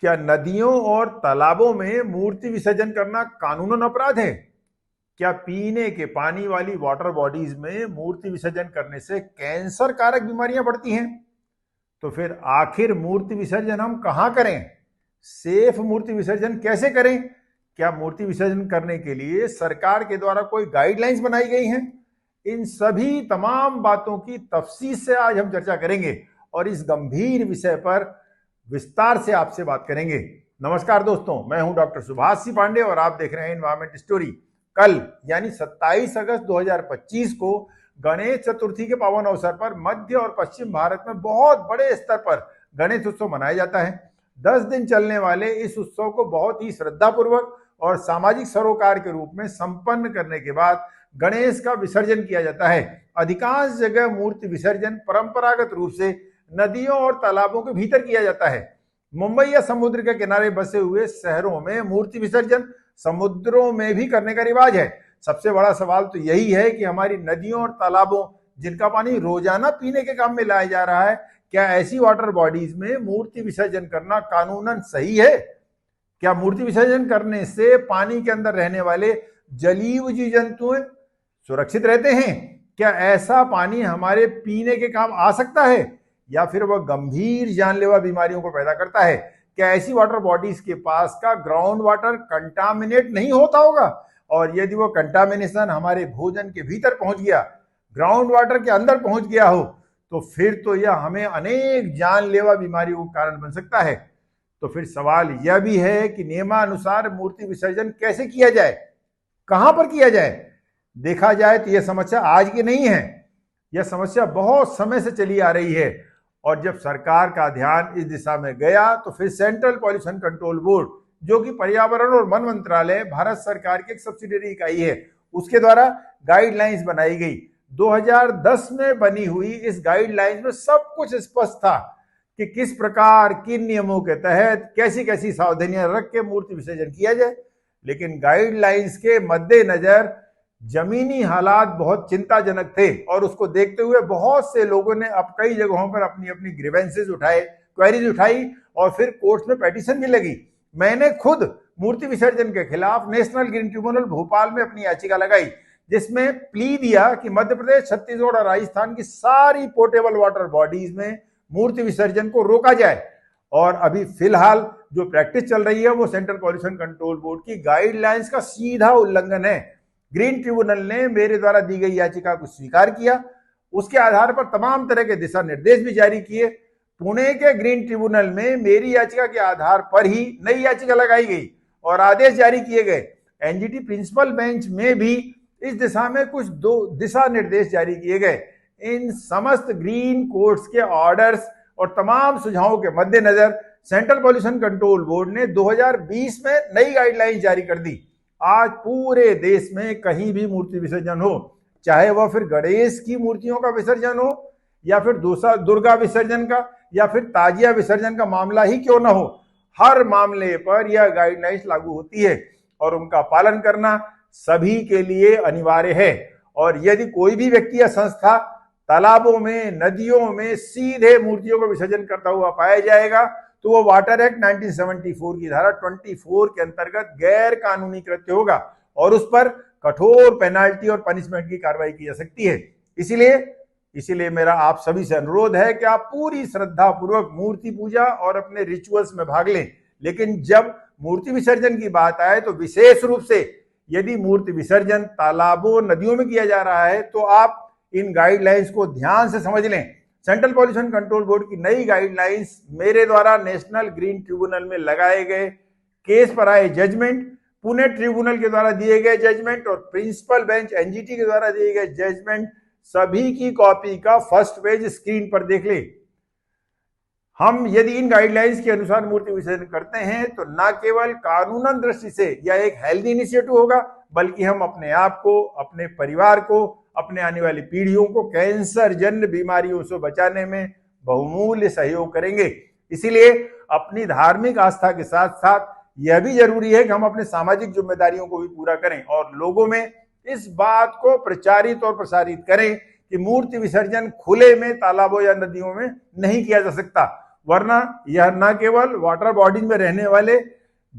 क्या नदियों और तालाबों में मूर्ति विसर्जन करना कानूनन अपराध है? क्या पीने के पानी वाली वाटर बॉडीज में मूर्ति विसर्जन करने से कैंसर कारक बीमारियां बढ़ती हैं? तो फिर आखिर मूर्ति विसर्जन हम कहां करें? सेफ मूर्ति विसर्जन कैसे करें? क्या मूर्ति विसर्जन करने के लिए सरकार के द्वारा कोई गाइडलाइंस बनाई गई हैं? इन सभी तमाम बातों की तफसील से आज हम चर्चा करेंगे और इस गंभीर विषय पर विस्तार से आपसे बात करेंगे। नमस्कार दोस्तों, मैं हूं डॉक्टर सुभाष सी पांडे और आप देख रहे हैं एनवायरमेंट स्टोरी। कल यानी 27 अगस्त 2025 को गणेश चतुर्थी के पावन अवसर पर मध्य और पश्चिम भारत में बहुत बड़े स्तर पर गणेश उत्सव मनाया जाता है। 10 दिन चलने वाले इस उत्सव को बहुत ही श्रद्धापूर्वक और सामाजिक सरोकार के रूप में संपन्न करने के बाद गणेश का विसर्जन किया जाता है। अधिकांश जगह मूर्ति विसर्जन परंपरागत रूप से नदियों और तालाबों के भीतर किया जाता है। मुंबई या समुद्र के किनारे बसे हुए शहरों में मूर्ति विसर्जन समुद्रों में भी करने का रिवाज है। सबसे बड़ा सवाल तो यही है कि हमारी नदियों और तालाबों, जिनका पानी रोजाना पीने के काम में लाया जा रहा है, क्या ऐसी वाटर बॉडीज में मूर्ति विसर्जन करना कानूनन सही है? क्या मूर्ति विसर्जन करने से पानी के अंदर रहने वाले जलीय जीव जंतु सुरक्षित रहते हैं? क्या ऐसा पानी हमारे पीने के काम आ सकता है या फिर वह गंभीर जानलेवा बीमारियों को पैदा करता है? क्या ऐसी वाटर बॉडीज के पास का ग्राउंड वाटर कंटामिनेट नहीं होता होगा? और यदि वो कंटामिनेशन हमारे भोजन के भीतर पहुंच गया, ग्राउंड वाटर के अंदर पहुंच गया हो, तो फिर तो यह हमें अनेक जानलेवा बीमारियों का कारण बन सकता है। तो फिर सवाल यह भी है कि नियमानुसार मूर्ति विसर्जन कैसे किया जाए, कहां पर किया जाए? देखा जाए तो यह समस्या आज की नहीं है, यह समस्या बहुत समय से चली आ रही है। और जब सरकार का ध्यान इस दिशा में गया तो फिर सेंट्रल पॉल्यूशन कंट्रोल बोर्ड, जो कि पर्यावरण और वन मंत्रालय भारत सरकार की एक सब्सिडियरी इकाई है, उसके द्वारा गाइडलाइंस बनाई गई। 2010 में बनी हुई इस गाइडलाइंस में सब कुछ स्पष्ट था कि किस प्रकार, किन नियमों के तहत कैसी कैसी सावधानियां रख के मूर्ति विसर्जन किया जाए। लेकिन गाइडलाइंस के मद्देनजर जमीनी हालात बहुत चिंताजनक थे और उसको देखते हुए बहुत से लोगों ने अब कई जगहों पर अपनी अपनी ग्रीवेंसेस उठाए, क्वेरीज उठाई और फिर कोर्ट में पेटिशन भी लगी। मैंने खुद मूर्ति विसर्जन के खिलाफ नेशनल ग्रीन ट्रिब्यूनल भोपाल में अपनी याचिका लगाई, जिसमें प्ली दिया कि मध्य प्रदेश, छत्तीसगढ़ और राजस्थान की सारी पोर्टेबल वाटर बॉडीज में मूर्ति विसर्जन को रोका जाए। और अभी फिलहाल जो प्रैक्टिस चल रही है वो सेंट्रल पॉल्यूशन कंट्रोल बोर्ड की गाइडलाइंस का सीधा उल्लंघन है। ग्रीन ट्रिब्यूनल ने मेरे द्वारा दी गई याचिका को स्वीकार किया, उसके आधार पर तमाम तरह के दिशा निर्देश भी जारी किए। पुणे के ग्रीन ट्रिब्यूनल में मेरी याचिका के आधार पर ही नई याचिका लगाई गई और आदेश जारी किए गए। एनजीटी प्रिंसिपल बेंच में भी इस दिशा में कुछ दो दिशा निर्देश जारी किए गए। इन समस्त ग्रीन कोर्ट्स के ऑर्डर्स और तमाम सुझावों के मद्देनजर सेंट्रल पॉल्यूशन कंट्रोल बोर्ड ने 2020 में नई गाइडलाइंस जारी कर दी। आज पूरे देश में कहीं भी मूर्ति विसर्जन हो, चाहे वह फिर गणेश की मूर्तियों का विसर्जन हो या फिर दूसरा दुर्गा विसर्जन का या फिर ताजिया विसर्जन का मामला ही क्यों ना हो, हर मामले पर यह गाइडलाइंस लागू होती है और उनका पालन करना सभी के लिए अनिवार्य है। और यदि कोई भी व्यक्ति या संस्था तालाबों में, नदियों में सीधे मूर्तियों को विसर्जन करता हुआ पाया जाएगा तो वो वाटर एक्ट 1974 की धारा 24 के अंतर्गत गैर कानूनी कृत्य होगा और उस पर कठोर पेनाल्टी और पनिशमेंट की कार्रवाई की जा सकती है। इसीलिए मेरा आप सभी से अनुरोध है कि आप पूरी श्रद्धा पूर्वक मूर्ति पूजा और अपने रिचुअल्स में भाग लें। लेकिन जब मूर्ति विसर्जन की बात आए तो विशेष रूप से यदि मूर्ति विसर्जन तालाबों, नदियों में किया जा रहा है तो आप इन गाइडलाइंस को ध्यान से समझ लें। सेंट्रल पॉल्यूशन कंट्रोल बोर्ड की नई गाइडलाइंस मेरे द्वारा नेशनल ग्रीन ट्रिब्यूनल में लगाए गए केस पर आए जजमेंट, पुणे ट्रिब्यूनल के द्वारा दिए गए जजमेंट और प्रिंसिपल बेंच एनजीटी के द्वारा दिए गए जजमेंट, सभी की कॉपी का फर्स्ट पेज स्क्रीन पर देख ले। हम यदि इन गाइडलाइंस के अनुसार मूर्ति विसर्जन करते हैं तो न केवल कानूनन दृष्टि से यह एक हेल्दी इनिशिएटिव होगा, बल्कि हम अपने आप को, अपने परिवार को, अपने आने वाली पीढ़ियों को कैंसर जन्य बीमारियों से बचाने में बहुमूल्य सहयोग करेंगे। इसीलिए अपनी धार्मिक आस्था के साथ साथ यह भी जरूरी है कि हम अपने सामाजिक जिम्मेदारियों को भी पूरा करें और लोगों में इस बात को प्रचारित और प्रसारित करें कि मूर्ति विसर्जन खुले में तालाबों या नदियों में नहीं किया जा सकता। वरना यह न केवल वाटर बॉडीज में रहने वाले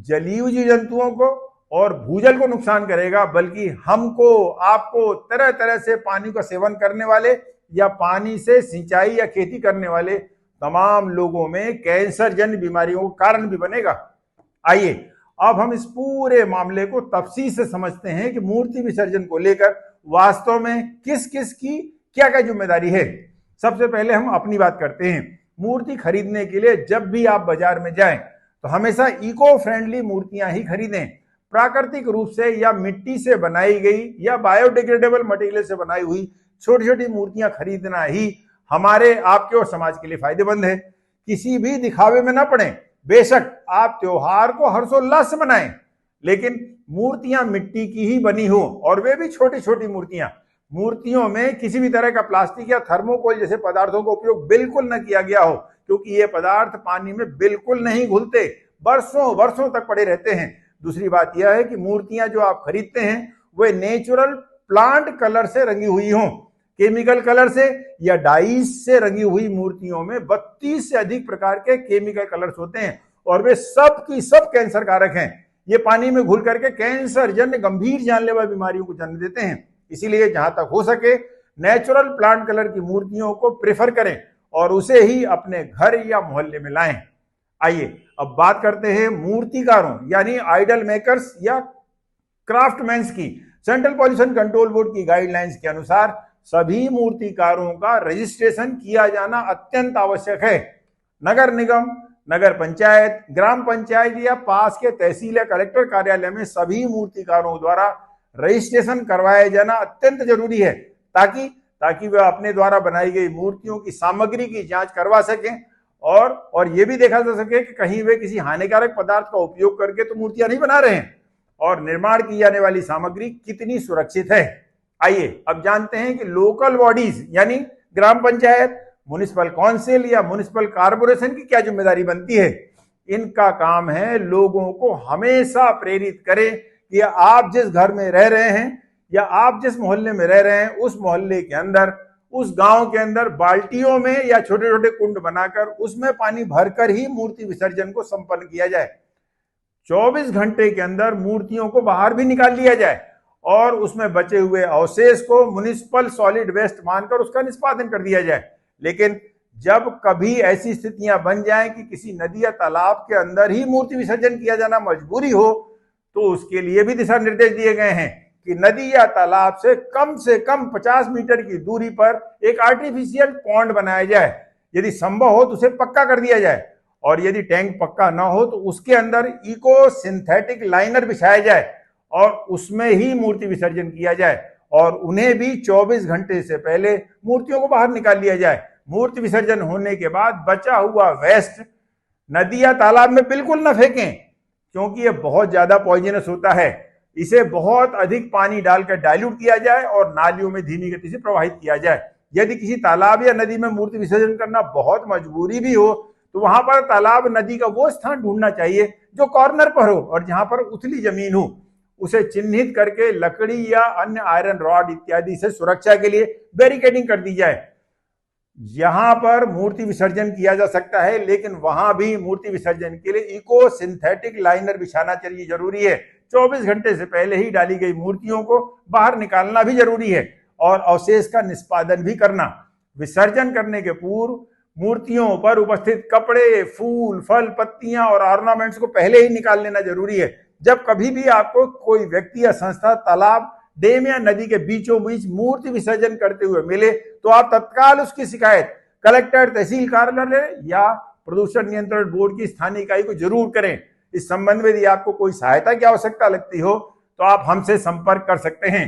जलीय जीव जंतुओं को और भूजल को नुकसान करेगा, बल्कि हमको, आपको, तरह तरह से पानी का सेवन करने वाले या पानी से सिंचाई या खेती करने वाले तमाम लोगों में कैंसर जन्य बीमारियों का कारण भी बनेगा। आइए अब हम इस पूरे मामले को तफसील से समझते हैं कि मूर्ति विसर्जन को लेकर वास्तव में किस किस की क्या क्या जिम्मेदारी है। सबसे पहले हम अपनी बात करते हैं। मूर्ति खरीदने के लिए जब भी आप बाजार में जाएं तो हमेशा इको फ्रेंडली मूर्तियां ही खरीदें। प्राकृतिक रूप से या मिट्टी से बनाई गई या बायोडिग्रेडेबल मटेरियल से बनाई हुई छोटी छोटी मूर्तियां खरीदना ही हमारे, आपके और समाज के लिए फायदेमंद है। किसी भी दिखावे में ना पड़े। बेशक आप त्योहार को हर्षोल्लास से मनाएं, लेकिन मूर्तियां मिट्टी की ही बनी हो और वे भी छोटी छोटी मूर्तियां। मूर्तियों में किसी भी तरह का प्लास्टिक या थर्मोकोल जैसे पदार्थों का उपयोग बिल्कुल न किया गया हो, क्योंकि ये पदार्थ पानी में बिल्कुल नहीं घुलते, वर्षों वर्षों तक पड़े रहते हैं। दूसरी बात यह है कि मूर्तियां जो आप खरीदते हैं वे नेचुरल प्लांट कलर से रंगी हुई हों। केमिकल कलर से या डाइज से रंगी हुई मूर्तियों में 32 से अधिक प्रकार के केमिकल कलर्स होते हैं और वे सब की सब कैंसर कारक हैं। ये पानी में घुल करके कैंसर जन्य गंभीर जानलेवा बीमारियों को जन्म देते हैं। इसीलिए जहां तक हो सके नेचुरल प्लांट कलर की मूर्तियों को प्रेफर करें और उसे ही अपने घर या मोहल्ले में लाएं। आइए अब बात करते हैं मूर्तिकारों यानी आइडल मेकर्स या क्राफ्टमैन्स की। सेंट्रल पॉल्यूशन कंट्रोल बोर्ड की गाइडलाइंस के अनुसार सभी मूर्तिकारों का रजिस्ट्रेशन किया जाना अत्यंत आवश्यक है। नगर निगम, नगर पंचायत, ग्राम पंचायत या पास के तहसील या कलेक्टर कार्यालय में सभी मूर्तिकारों द्वारा रजिस्ट्रेशन करवाया जाना अत्यंत जरूरी है, ताकि वे अपने द्वारा बनाई गई मूर्तियों की सामग्री की जांच करवा सकें और ये भी देखा जा सके कि कहीं वे किसी हानिकारक पदार्थ का उपयोग करके तो मूर्तियां नहीं बना रहे हैं और निर्माण की जाने वाली सामग्री कितनी सुरक्षित है। आइए अब जानते हैं कि लोकल बॉडीज यानी ग्राम पंचायत, म्युनिसिपल काउंसिल या म्युनिसिपल कॉर्पोरेशन की क्या जिम्मेदारी बनती है। इनका काम है लोगों को हमेशा प्रेरित करें कि आप जिस घर में रह रहे हैं या आप जिस मोहल्ले में रह रहे हैं उस मोहल्ले के अंदर, उस गांव के अंदर बाल्टियों में या छोटे छोटे कुंड बनाकर उसमें पानी भरकर ही मूर्ति विसर्जन को संपन्न किया जाए। 24 घंटे के अंदर मूर्तियों को बाहर भी निकाल लिया जाए और उसमें बचे हुए अवशेष को म्युनिसिपल सॉलिड वेस्ट मानकर उसका निष्पादन कर दिया जाए। लेकिन जब कभी ऐसी स्थितियां बन जाएं कि किसी नदी या तालाब के अंदर ही मूर्ति विसर्जन किया जाना मजबूरी हो, तो उसके लिए भी दिशा निर्देश दिए गए हैं कि नदी या तालाब से कम 50 मीटर की दूरी पर एक आर्टिफिशियल पॉन्ड बनाया जाए। यदि संभव हो तो उसे पक्का कर दिया जाए और यदि टैंक पक्का ना हो तो उसके अंदर इको सिंथेटिक लाइनर बिछाया जाए और उसमें ही मूर्ति विसर्जन किया जाए और उन्हें भी 24 घंटे से पहले मूर्तियों को बाहर निकाल लिया जाए। मूर्ति विसर्जन होने के बाद बचा हुआ वेस्ट नदी या तालाब में बिल्कुल न फेंकें, क्योंकि यह बहुत ज्यादा पॉइजनस होता है। इसे बहुत अधिक पानी डालकर डाइल्यूट किया जाए और नालियों में धीमी गति से प्रवाहित किया जाए। यदि किसी तालाब या नदी में मूर्ति विसर्जन करना बहुत मजबूरी भी हो तो वहां पर तालाब नदी का वो स्थान ढूंढना चाहिए जो कॉर्नर पर हो और जहां पर उथली जमीन हो। उसे चिन्हित करके लकड़ी या अन्य आयरन रॉड इत्यादि से सुरक्षा के लिए बैरिकेडिंग कर दी जाए। यहां पर मूर्ति विसर्जन किया जा सकता है, लेकिन वहां भी मूर्ति विसर्जन के लिए इको सिंथेटिक लाइनर बिछाना चाहिए, जरूरी है। 24 घंटे से पहले ही डाली गई मूर्तियों को बाहर निकालना भी जरूरी है और अवशेष का निष्पादन भी करना। विसर्जन करने के पूर्व मूर्तियों पर उपस्थित कपड़े, फूल, फल, पत्तियां और ऑर्नामेंट्स को पहले ही निकाल लेना जरूरी है। जब कभी भी आपको कोई व्यक्ति या संस्था तालाब, डैम या नदी के बीचों बीच मूर्ति विसर्जन करते हुए मिले तो आप तत्काल उसकी शिकायत कलेक्टर, तहसील कार्यालय या प्रदूषण नियंत्रण बोर्ड की स्थानीय इकाई को जरूर करें। इस संबंध में यदि आपको कोई सहायता की आवश्यकता लगती हो तो आप हमसे संपर्क कर सकते हैं।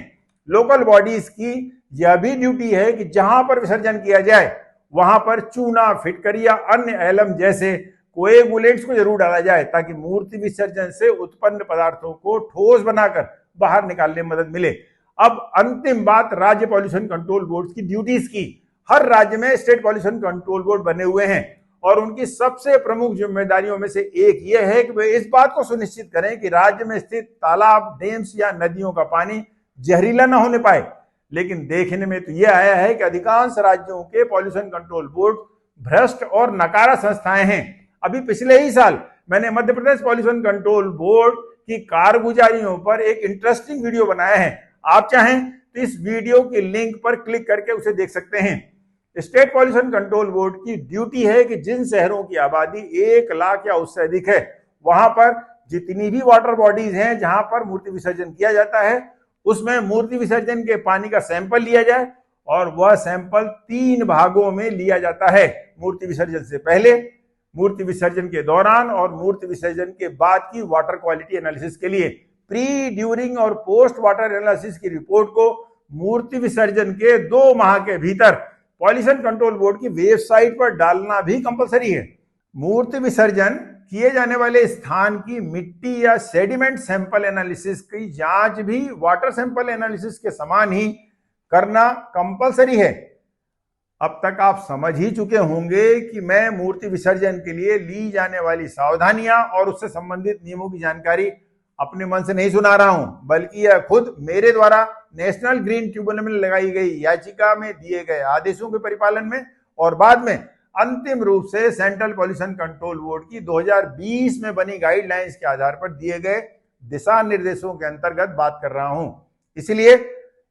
लोकल बॉडीज की यह भी ड्यूटी है कि जहां पर विसर्जन किया जाए वहां पर चूना, फिटकरी या अन्य एलम जैसे कोएगुलेंट्स को जरूर डाला जाए, ताकि मूर्ति विसर्जन से उत्पन्न पदार्थों को ठोस बनाकर बाहर निकालने में मदद मिले। अब अंतिम बात राज्य पॉल्यूशन कंट्रोल बोर्ड की ड्यूटीज की। हर राज्य में स्टेट पॉल्यूशन कंट्रोल बोर्ड बने हुए हैं और उनकी सबसे प्रमुख जिम्मेदारियों में से एक यह है कि वे इस बात को सुनिश्चित करें कि राज्य में स्थित तालाब, डैम्स या नदियों का पानी जहरीला न होने पाए। लेकिन देखने में तो यह आया है कि अधिकांश राज्यों के पॉल्यूशन कंट्रोल बोर्ड भ्रष्ट और नकारा संस्थाएं हैं। अभी पिछले ही साल मैंने Madhya Pradesh pollution control board की कारगुजारियों पर एक इंटरेस्टिंग वीडियो बनाया है। आप चाहें तो इस वीडियो की लिंक पर क्लिक करके उसे देख सकते हैं। स्टेट पॉल्यूशन कंट्रोल बोर्ड की ड्यूटी है कि जिन शहरों की आबादी 1 लाख या उससे अधिक है, वहां पर जितनी भी वाटर बॉडीज हैं जहां पर मूर्ति विसर्जन किया जाता है, उसमें मूर्ति विसर्जन के पानी का सैंपल लिया जाए और वह सैंपल 3 भागों में लिया जाता है। मूर्ति विसर्जन से पहले, मूर्ति विसर्जन के दौरान और मूर्ति विसर्जन के बाद की वाटर क्वालिटी एनालिसिस के लिए। प्री, ड्यूरिंग और पोस्ट वाटर एनालिसिस की रिपोर्ट को मूर्ति विसर्जन के 2 माह के भीतर पॉल्यूशन कंट्रोल बोर्ड की वेबसाइट पर डालना भी कंपलसरी है। मूर्ति विसर्जन किए जाने वाले स्थान की मिट्टी या सेडिमेंट सैंपल एनालिसिस की जांच भी वाटर सैंपल एनालिसिस के समान ही करना कंपलसरी है। अब तक आप समझ ही चुके होंगे कि मैं मूर्ति विसर्जन के लिए ली जाने वाली सावधानियां और उससे संबंधित नियमों की जानकारी अपने मन से नहीं सुना रहा हूं, बल्कि यह खुद मेरे द्वारा नेशनल ग्रीन ट्रिब्यूनल में लगाई गई याचिका में दिए गए आदेशों के परिपालन में और बाद में अंतिम रूप से सेंट्रल पॉल्यूशन कंट्रोल बोर्ड की 2020 में बनी गाइडलाइंस के आधार पर दिए गए दिशा निर्देशों के अंतर्गत बात कर रहा हूं।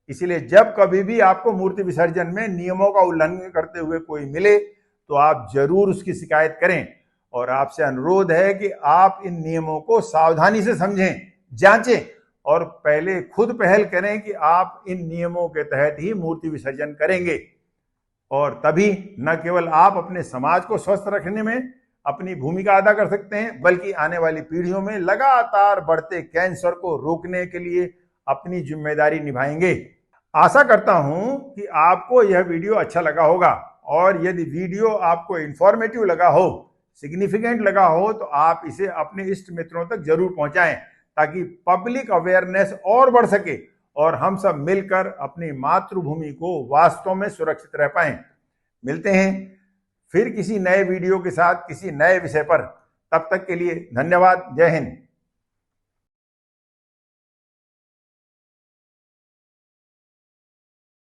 इसलिए जब कभी भी आपको मूर्ति विसर्जन में नियमों का उल्लंघन करते हुए कोई मिले तो आप जरूर उसकी शिकायत करें और आपसे अनुरोध है कि आप इन नियमों को सावधानी से समझें, जांचें और पहले खुद पहल करें कि आप इन नियमों के तहत ही मूर्ति विसर्जन करेंगे। और तभी न केवल आप अपने समाज को स्वस्थ रखने में अपनी भूमिका अदा कर सकते हैं, बल्कि आने वाली पीढ़ियों में लगातार बढ़ते कैंसर को रोकने के लिए अपनी जिम्मेदारी निभाएंगे। आशा करता हूं कि आपको यह वीडियो अच्छा लगा होगा और यदि वीडियो आपको इंफॉर्मेटिव लगा हो, सिग्निफिकेंट लगा हो, तो आप इसे अपने इष्ट मित्रों तक जरूर पहुंचाएं ताकि पब्लिक अवेयरनेस और बढ़ सके और हम सब मिलकर अपनी मातृभूमि को वास्तव में सुरक्षित रह पाएं। मिलते हैं फिर किसी नए वीडियो के साथ किसी नए विषय पर। तब तक के लिए धन्यवाद। जय हिंद।